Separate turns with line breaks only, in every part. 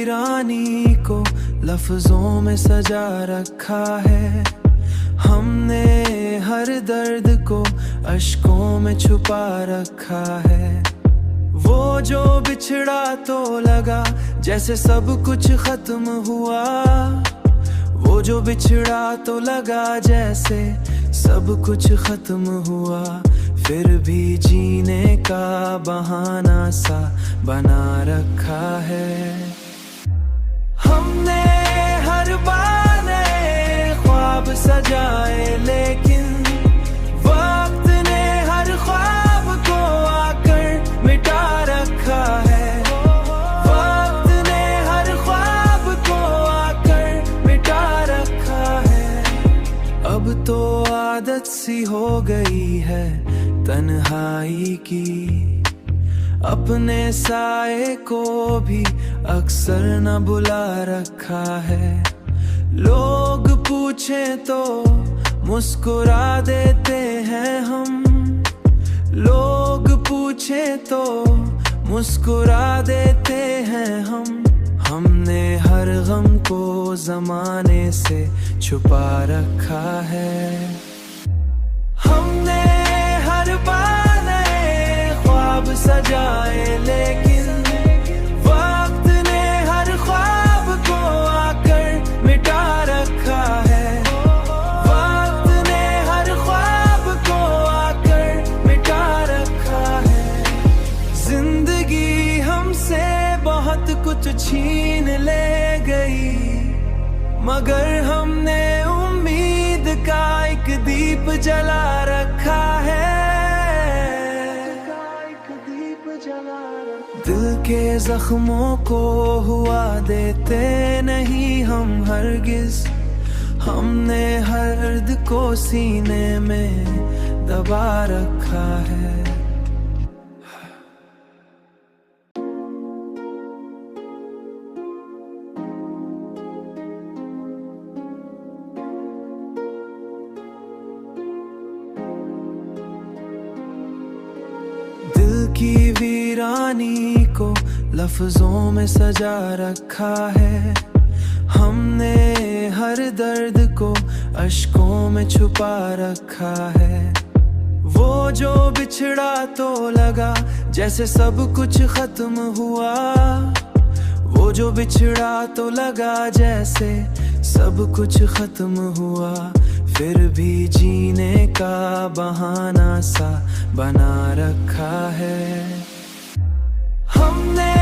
वीरानी को लफ्जों में सजा रखा है। हमने हर दर्द को अश्कों में छुपा रखा है। वो जो बिछड़ा तो लगा जैसे सब कुछ खत्म हुआ। वो जो बिछड़ा तो लगा जैसे सब कुछ खत्म हुआ। फिर भी जीने का बहाना सा बना रखा है। हमने हर बार नए ख्वाब सजाए, लेकिन वक्त ने हर ख्वाब को आकर मिटा रखा है। वक्त ने हर ख्वाब को आकर मिटा रखा है। अब तो आदत सी हो गई है तन्हाई की। अपने साए को भी अक्सर न बुला रखा है। लोग पूछे तो मुस्कुरा देते हैं हम। लोग पूछे तो मुस्कुरा देते हैं हम। हमने हर गम को जमाने से छुपा रखा है। हमने हर बार नए ख्वाब सजाए, लेकिन वक्त ने हर ख्वाब को आकर मिटा रखा है। वक्त ने हर ख्वाब को आकर मिटा रखा है। जिंदगी हमसे बहुत कुछ छीन ले गई, मगर हमने उम्मीद का एक दीप जला रखा है। दिल के जख्मों को हुआ देते नहीं हम हरगिज। हमने हर दर्द को सीने में दबा रखा है। की वीरानी को लफ्जों में सजा रखा है। हमने हर दर्द को अश्कों में छुपा रखा है। वो जो बिछड़ा तो लगा जैसे सब कुछ खत्म हुआ। वो जो बिछड़ा तो लगा जैसे सब कुछ खत्म हुआ। फिर भी जीने का बहाना सा बना रखा है। हमने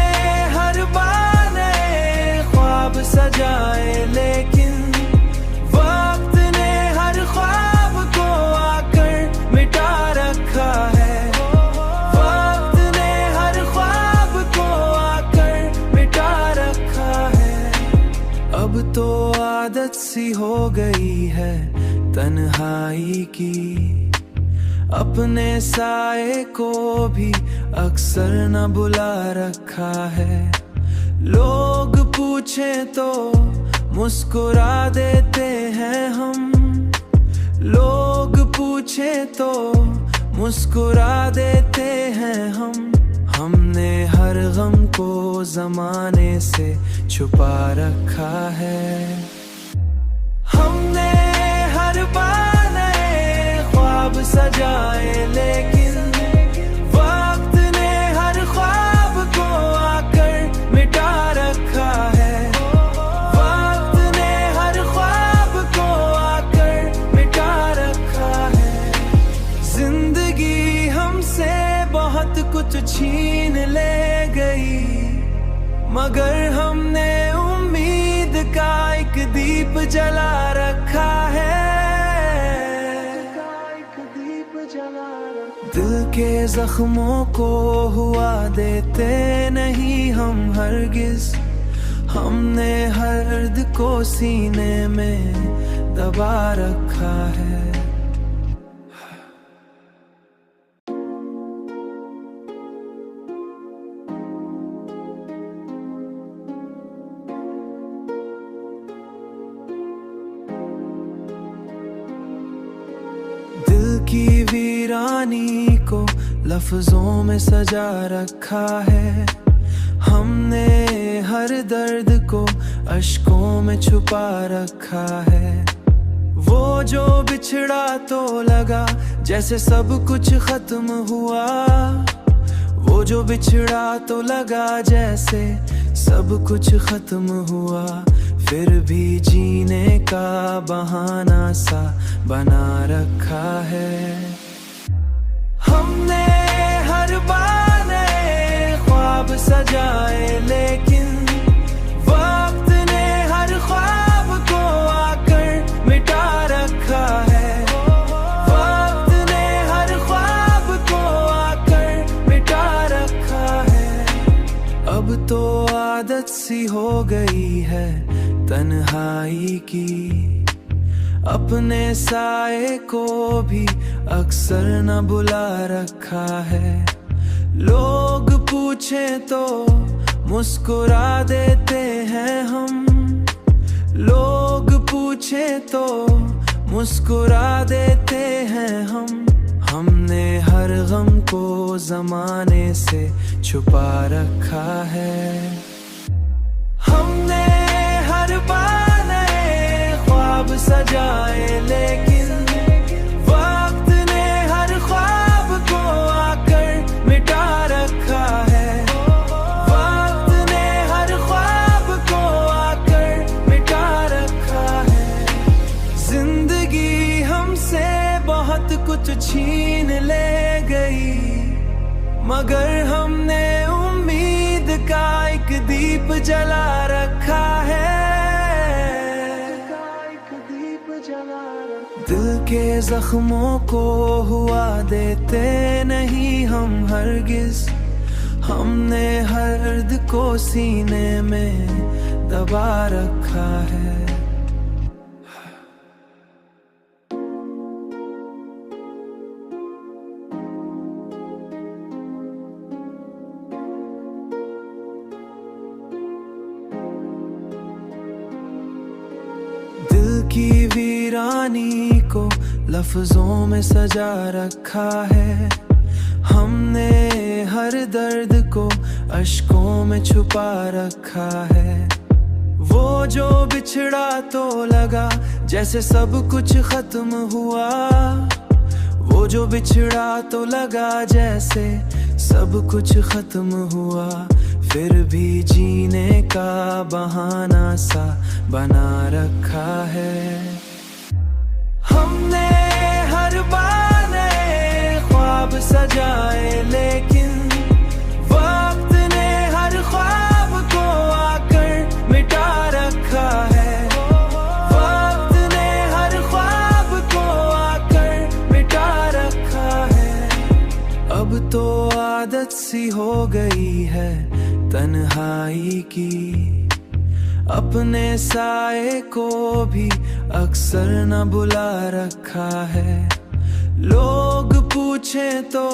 हर बार नए ख्वाब सजाए, लेकिन वक्त ने हर ख्वाब को आकर मिटा रखा है। वक्त ने हर ख्वाब को आकर मिटा रखा है। अब तो आदत सी हो गई है तन्हाई की। अपने साए को भी अक्सर न बुला रखा है। लोग पूछे तो मुस्कुरा देते हैं हम। लोग पूछे तो मुस्कुरा देते हैं हम। हमने हर गम को जमाने से छुपा रखा है। हमने हर बार नए ख्वाब सजाए, लेकिन वक्त ने हर ख्वाब को आकर मिटा रखा है। वक्त ने हर ख्वाब को आकर मिटा रखा है। जिंदगी हमसे बहुत कुछ छीन ले गई, मगर हमने उम्मीद का एक दीप जला रखा है। दिल के जख्मों को हुआ देते नहीं हम हरगिज। हमने हर दर्द को सीने में दबा रखा है। दिल की वीरानी को लफ्जों में सजा रखा है। हमने हर दर्द को अश्कों में छुपा रखा है। वो जो बिछड़ा तो लगा जैसे सब कुछ खत्म हुआ। वो जो बिछड़ा तो लगा जैसे सब कुछ खत्म हुआ। फिर भी जीने का बहाना सा बना रखा है। हमने हर बार नए ख्वाब सजाए, लेकिन वक्त ने हर ख्वाब को आकर मिटा रखा है। वक्त ने हर ख्वाब को आकर मिटा रखा है। अब तो आदत सी हो गई है तन्हाई की, अपने साए को भी अक्सर न बुला रखा है। लोग पूछे तो मुस्कुरा देते हैं हम। लोग पूछे तो मुस्कुरा देते हैं हम। हमने हर गम को जमाने से छुपा रखा है। हमने हर बार नए ख्वाब सजाए, लेकिन वक्त ने हर ख्वाब को आकर मिटा रखा है। वक्त ने हर ख्वाब को आकर मिटा रखा है। जिंदगी हमसे बहुत कुछ छीन ले गई, मगर हमने उम्मीद का एक दीप जला रखा है। दिल के जख्मों को हुआ देते नहीं हम हरगिज। हमने हर दर्द को सीने में दबा रखा है। दिल की वीरानी को लफ्जों में सजा रखा है। हमने हर दर्द को अश्कों में छुपा रखा है। वो जो बिछड़ा तो लगा जैसे सब कुछ खत्म हुआ। वो जो बिछड़ा तो लगा जैसे सब कुछ खत्म हुआ। फिर भी जीने का बहाना सा बना रखा है। हमने हर बार नए ख्वाब सजाए, लेकिन वक्त ने हर ख्वाब को आकर मिटा रखा है। वक्त ने हर ख्वाब को आकर मिटा रखा है। अब तो आदत सी हो गई है तन्हाई की, अपने साए को भी अक्सर न बुला रखा है। लोग पूछे तो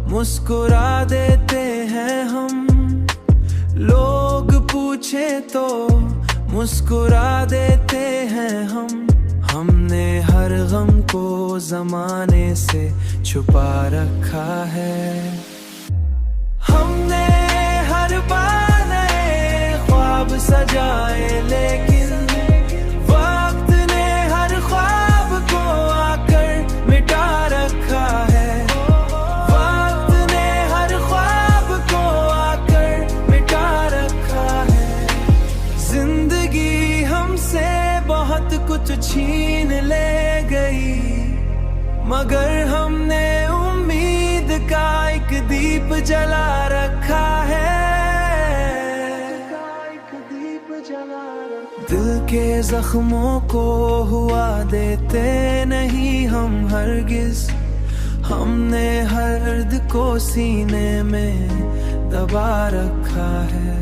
मुस्कुरा देते हैं हम। लोग पूछे तो मुस्कुरा देते हैं हम। हमने हर गम को जमाने से छुपा रखा है। हमने हर बार नए ख्वाब सजाए, लेकिन वक्त ने हर ख्वाब को आकर मिटा रखा है। वक्त ने हर ख्वाब को आकर मिटा रखा है। जिंदगी हमसे बहुत कुछ छीन ले गई, मगर हमने उम्मीद का एक दीप जला रखा है। दिल के जख्मों को हुआ देते नहीं हम हरगिज। हमने हर दर्द को सीने में दबा रखा है।